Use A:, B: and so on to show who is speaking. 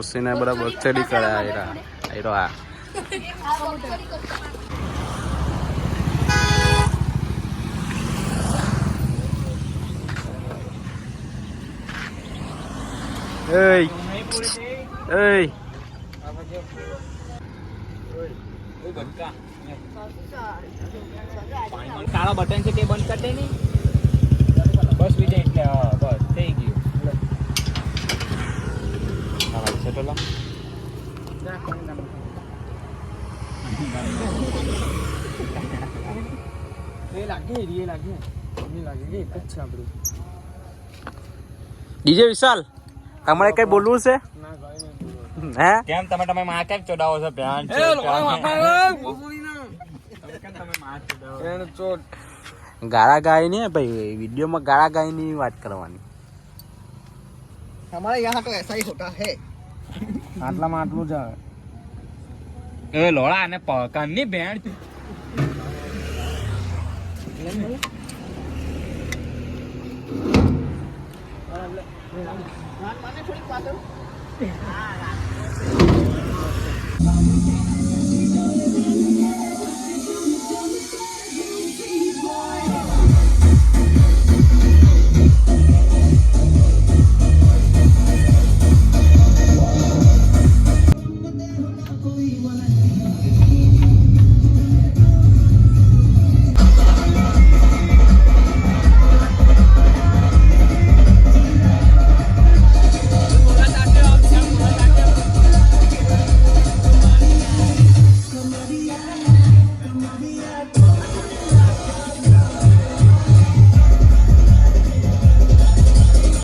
A: ખુશીને બરાબર ચડી કરે આયરા આયરો આ એય એય
B: કાળો બટન છે તે બંધ કરી દે ને બસ વિજય એટલે બસ થઈ ગયું છે તો
A: ડીજે વિશાલ તમારે કઈ બોલવું છે હે
B: કેમ તમે માં કેમ ચોડાવો છો ભ્યાન
A: ગાળા ગાય નહીં ભાઈ વિડીયોમાં ગાળા ગાય ની વાત કરવાની
C: हमारे यहाँ तो ऐसा ही होता है
A: આટલામાં આટલું જ આવે
B: એ લોડા અને પકડ ની ભેણ